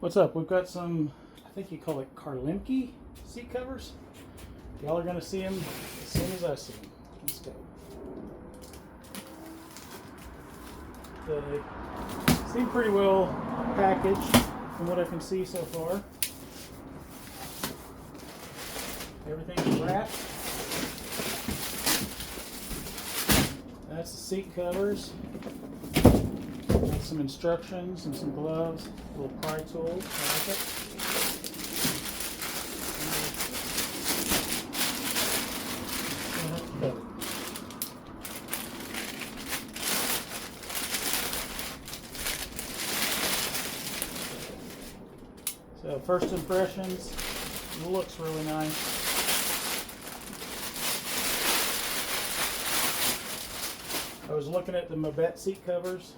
What's up? We've got some, I think you call it Carlimeki seat covers. Y'all are going to see them as soon as I see them. Let's go. They seem pretty well packaged from what I can see so far. Everything's wrapped. That's the seat covers. Got some instructions and some gloves, a little pry tool. I like it. So first impressions, it looks really nice. I was looking at the Mabett seat covers,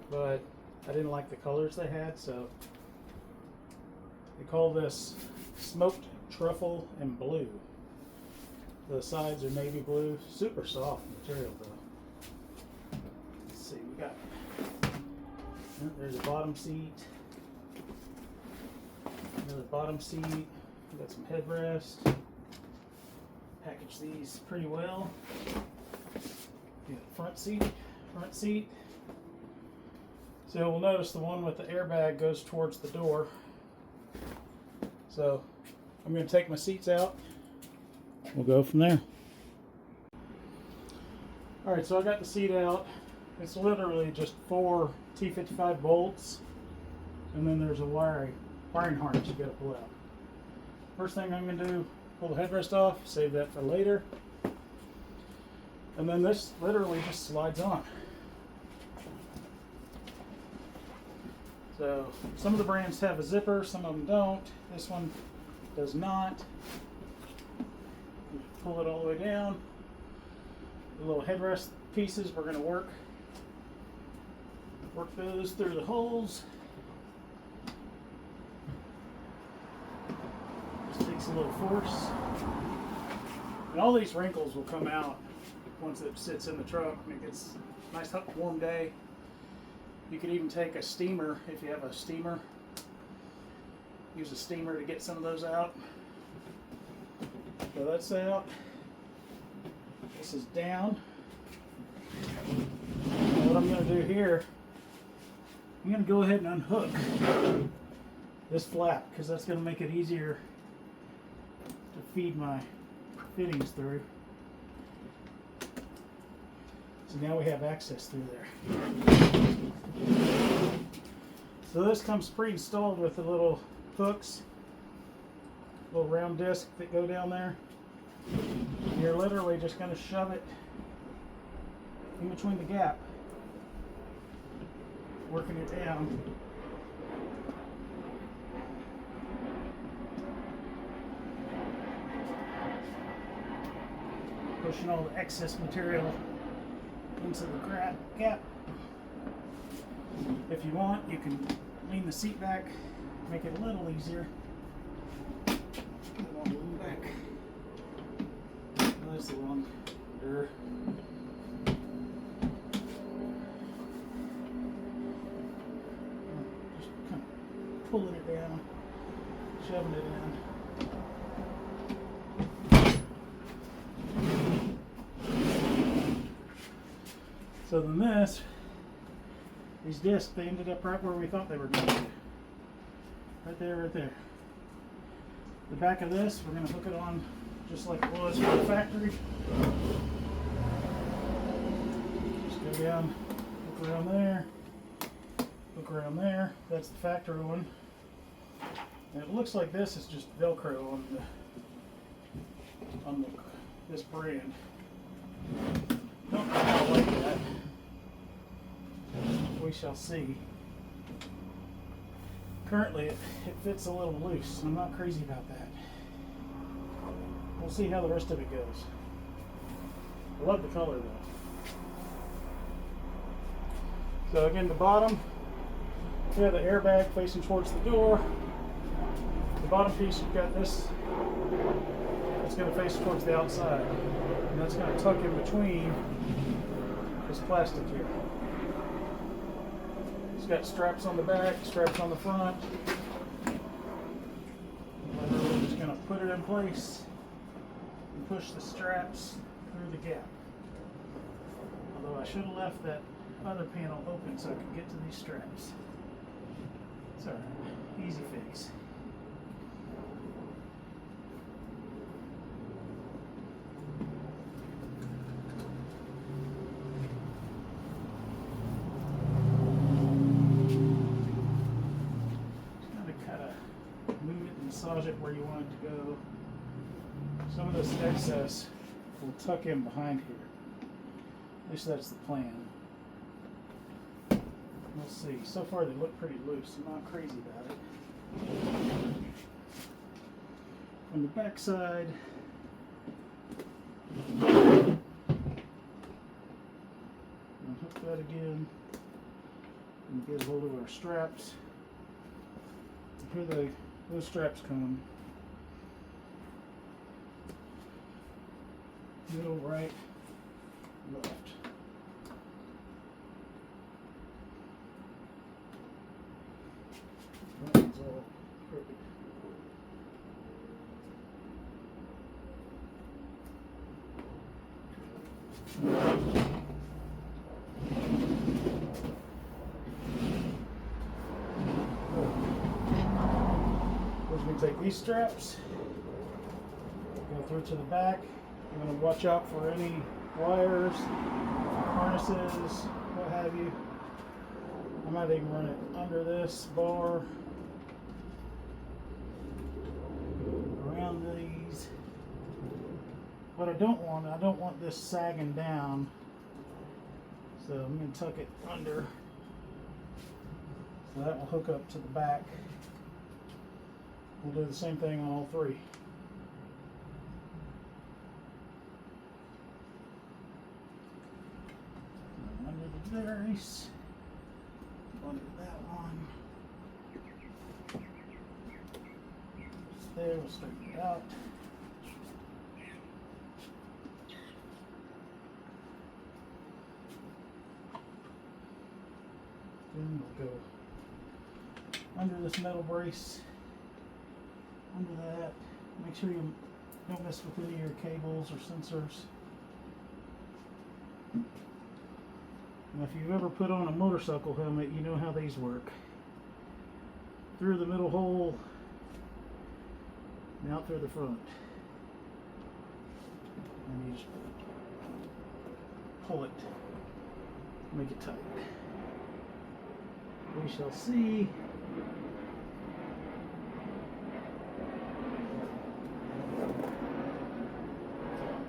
but I didn't like the colors they had, so they call this smoked truffle and blue. The sides are navy blue, super soft material though. Let's see, we got, there's a bottom seat, another bottom seat, we got some headrest. Package these pretty well. Front seat. So we'll notice the one with the airbag goes towards the door. So I'm going to take my seats out. We'll go from there. Alright, so I got the seat out. It's literally just 4 T55 bolts. And then there's a wiring harness you got to pull out. First thing I'm going to do, pull the headrest off, save that for later. And then this literally just slides on. So some of the brands have a zipper, some of them don't. This one does not. Pull it all the way down. The little headrest pieces, we're going to work those through the holes. Just takes a little force. And all these wrinkles will come out once it sits in the truck and it gets a nice hot warm day. You could even take a steamer, if you have a steamer, use a steamer to get some of those out. So that's out. This is down. And what I'm going to do here, I'm going to go ahead and unhook this flap because that's going to make it easier to feed my fittings through. So now we have access through there. So this comes pre-installed with the little hooks, little round disc that go down there. And you're literally just going to shove it in between the gap, working it down. Pushing all the excess material into the gap. If you want, you can lean the seat back, make it a little easier. Lean back. Oh, that's the wrong door. Just kind of pulling it down, shoving it in. So then these discs, they ended up right where we thought they were going to be. Right there. The back of this, we're going to hook it on just like it was for the factory. Just go down, hook around there. That's the factory one. And it looks like this is just Velcro on this brand. Don't know how I like that. We shall see. Currently it fits a little loose. I'm not crazy about that. We'll see how the rest of it goes. I love the color though. So again, the bottom, we have the airbag facing towards the door. The bottom piece, you've got this, it's going to face towards the outside. And that's going to tuck in between this plastic here. It's got straps on the back, straps on the front. We're just going to put it in place and push the straps through the gap. Although I should have left that other panel open so I could get to these straps. It's alright, easy fix. Massage it where you want it to go. Some of this excess will tuck in behind here. At least that's the plan. We'll see. So far they look pretty loose. I'm not crazy about it. On the back side, unhook that again and get a hold of our straps. Here those straps come. Middle, right, left. That one's all crooked. We're going to take these straps, go through to the back. I'm going to watch out for any wires, harnesses, what have you. I might even run it under this bar, around these. What I don't want this sagging down, so I'm going to tuck it under, so that will hook up to the back. We'll do the same thing on all three. Under the brace, under that one. There, we'll straighten it out. Then we'll go under this metal brace. Under that, make sure you don't mess with any of your cables or sensors. And if you've ever put on a motorcycle helmet, you know how these work. Through the middle hole and out through the front. And you just pull it, make it tight. We shall see.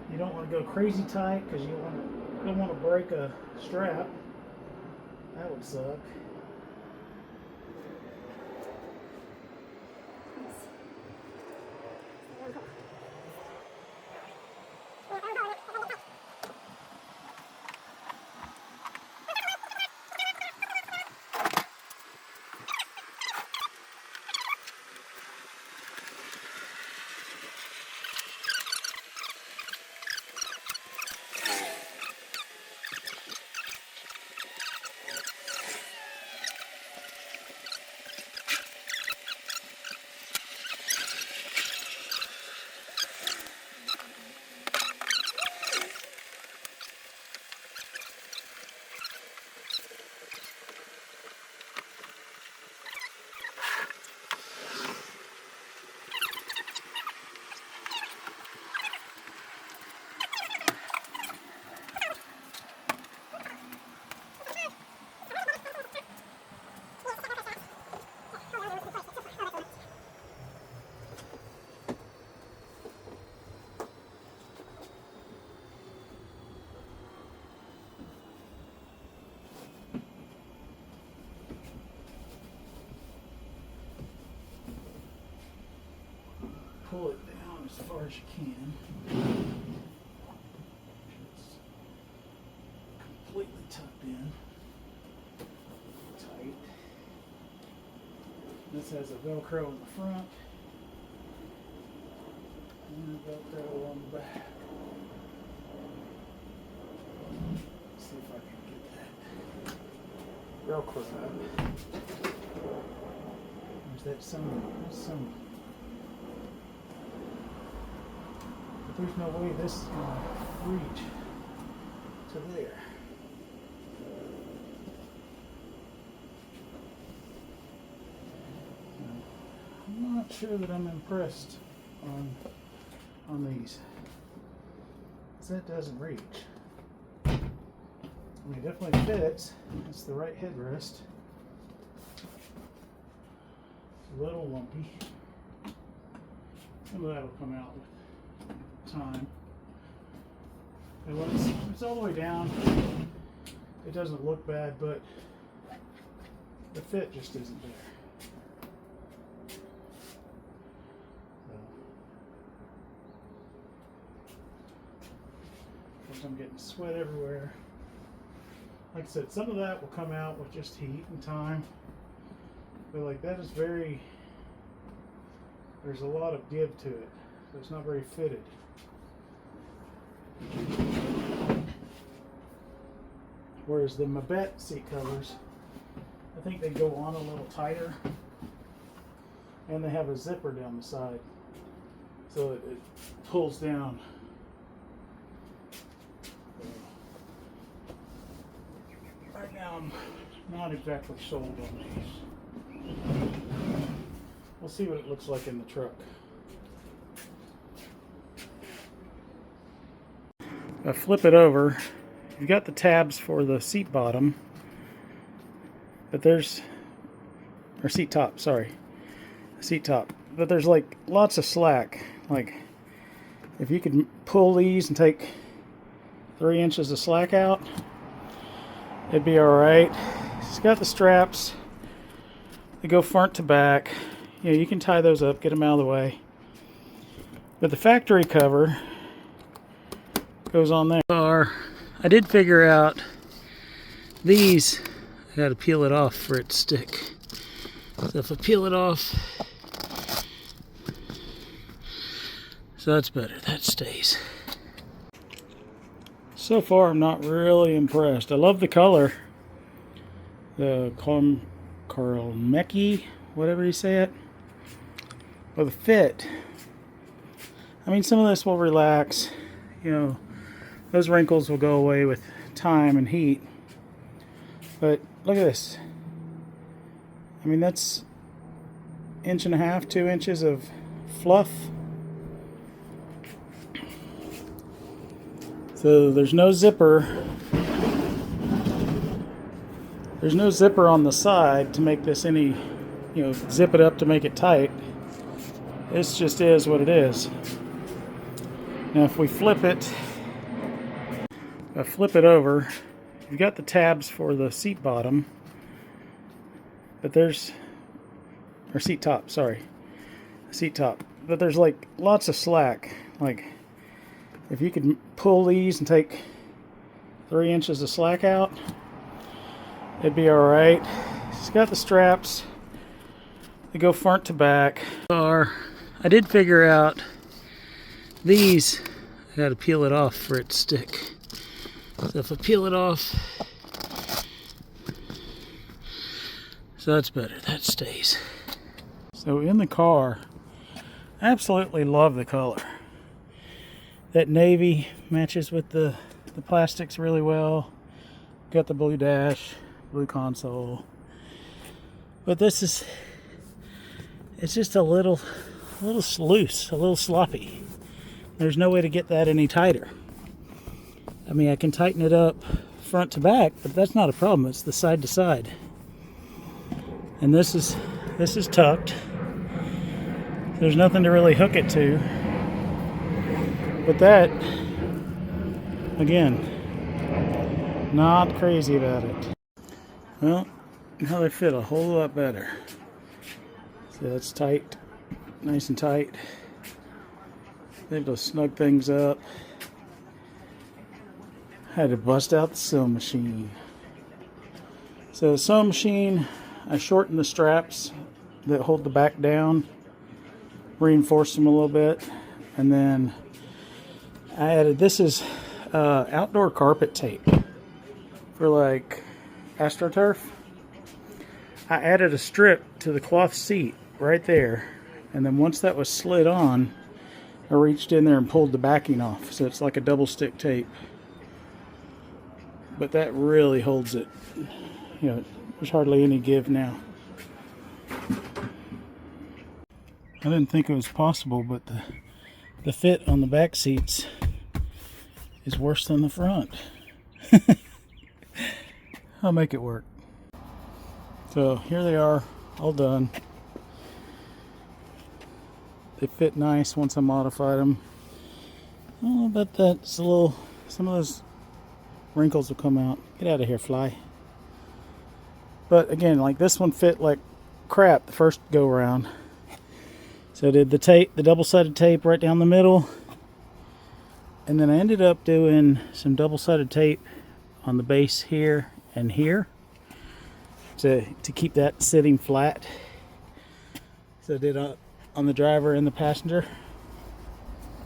You don't want to go crazy tight because you don't want to break a strap. That would suck. Pull it down as far as you can. It's completely tucked in. Tight. This has a Velcro in the front and a Velcro on the back. Let's see if I can get that. Real crap. There's that some. But there's no way this is gonna reach to there. I'm not sure that I'm impressed on these. That doesn't reach. I mean, it definitely fits. It's the right headrest. It's a little lumpy. Some of that will come out with time. And when it's all the way down, it doesn't look bad, but the fit just isn't there. I'm getting sweat everywhere. Like I said, some of that will come out with just heat and time. But like that is very, there's a lot of give to it. So it's not very fitted. Whereas the Mabett seat covers, I think they go on a little tighter. And they have a zipper down the side. So it pulls down. Right now I'm not exactly sold on these. We'll see what it looks like in the truck. If I flip it over, you've got the tabs for the seat bottom, but there's, or seat top, sorry, seat top, but there's like lots of slack. Like if you could pull these and take 3 inches of slack out, it'd be alright. It's got the straps. They go front to back. You know, you can tie those up, get them out of the way. But the factory cover goes on there. I did figure out these, I gotta peel it off for it to stick. So if I peel it off, so that's better, that stays. So far, I'm not really impressed. I love the color. The Carlimeki, whatever you say it. But the fit. I mean, some of this will relax. You know, those wrinkles will go away with time and heat. But look at this. I mean, that's 1.5 to 2 inches of fluff. So there's no zipper. There's no zipper on the side to make this any, you know, zip it up to make it tight. This just is what it is. Now if we flip it, if I flip it over, you've got the tabs for the seat bottom, but there's, or seat top, sorry, seat top, but there's like lots of slack. Like if you could pull these and take 3 inches of slack out, it'd be alright. It's got the straps. They go front to back. I did figure out these, I gotta peel it off for it to stick. So if I peel it off, so that's better, that stays. So in the car, I absolutely love the color. That navy matches with the plastics really well. Got the blue dash, blue console. But this is, it's just a little loose, a little sloppy. There's no way to get that any tighter. I mean, I can tighten it up front to back, but that's not a problem. It's the side to side. And this is tucked. There's nothing to really hook it to. But that, again, not crazy about it. Well, now they fit a whole lot better. So that's tight, nice and tight. Able to snug things up. Had to bust out the sewing machine. So the sewing machine, I shortened the straps that hold the back down, reinforced them a little bit, and then I added, this is outdoor carpet tape for like AstroTurf. I added a strip to the cloth seat right there, and then once that was slid on, I reached in there and pulled the backing off, so it's like a double stick tape. But that really holds it. You know, there's hardly any give now. I didn't think it was possible, but the fit on the back seats is worse than the front. I'll make it work. So here they are, all done. They fit nice once I modified them. Oh, but that's a little, some of those wrinkles will come out. Get out of here, fly. But again, like this one fit like crap the first go around. So I did the tape, the double-sided tape right down the middle. And then I ended up doing some double-sided tape on the base here and here to keep that sitting flat. So I did on the driver and the passenger.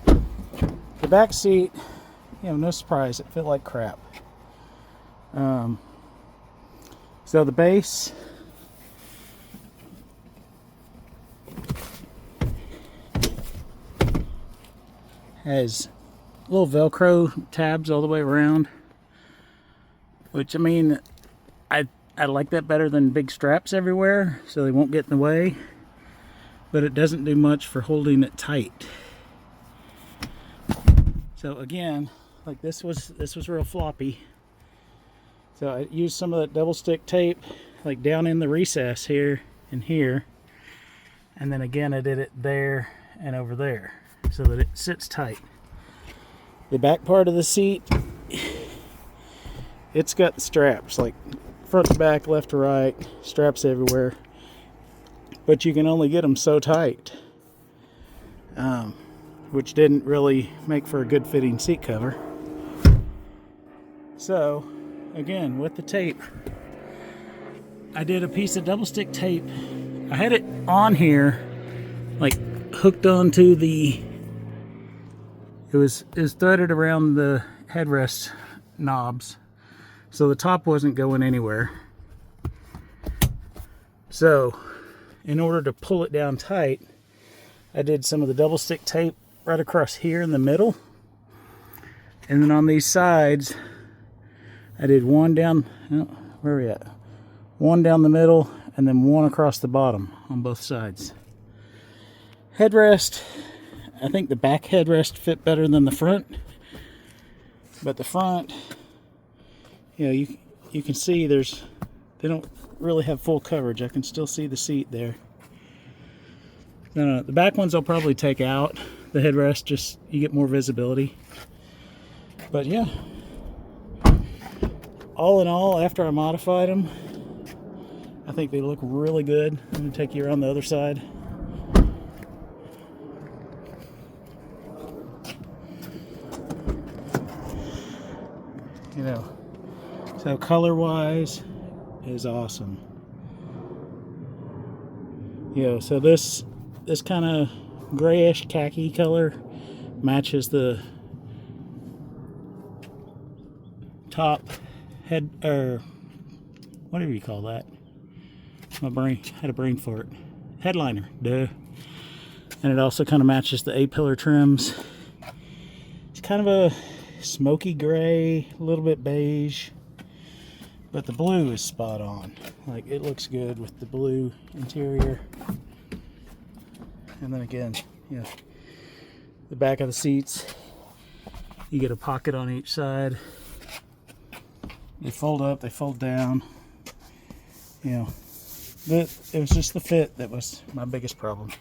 The back seat, you know, no surprise, it fit like crap. So the base, has little Velcro tabs all the way around, which, I mean, I like that better than big straps everywhere, so they won't get in the way, but it doesn't do much for holding it tight. So again, like this was real floppy, so I used some of that double stick tape like down in the recess here and here, and then again I did it there and over there so that it sits tight. The back part of the seat, it's got straps like front to back, left to right, straps everywhere, but you can only get them so tight, which didn't really make for a good fitting seat cover. So again, with the tape, I did a piece of double stick tape. I had it on here, like hooked onto the, it was threaded around the headrest knobs, so the top wasn't going anywhere. So in order to pull it down tight, I did some of the double stick tape right across here in the middle, and then on these sides I did one down, where are we at? One down the middle, and then one across the bottom on both sides. Headrest, I think the back headrest fit better than the front, but the front, you know, you can see they don't really have full coverage. I can still see the seat there. No, the back ones I'll probably take out. The headrest, just you get more visibility. But yeah, all in all, after I modified them, I think they look really good. I'm going to take you around the other side. You know, so color-wise is awesome. You know, so this kind of grayish khaki color matches the top head, or whatever you call that. My brain had a brain fart. Headliner, duh. And it also kind of matches the A-pillar trims. It's kind of a smoky gray, a little bit beige, but the blue is spot on. Like, it looks good with the blue interior. And then again, yeah, the back of the seats, you get a pocket on each side. They fold up, they fold down. You know, it was just the fit that was my biggest problem.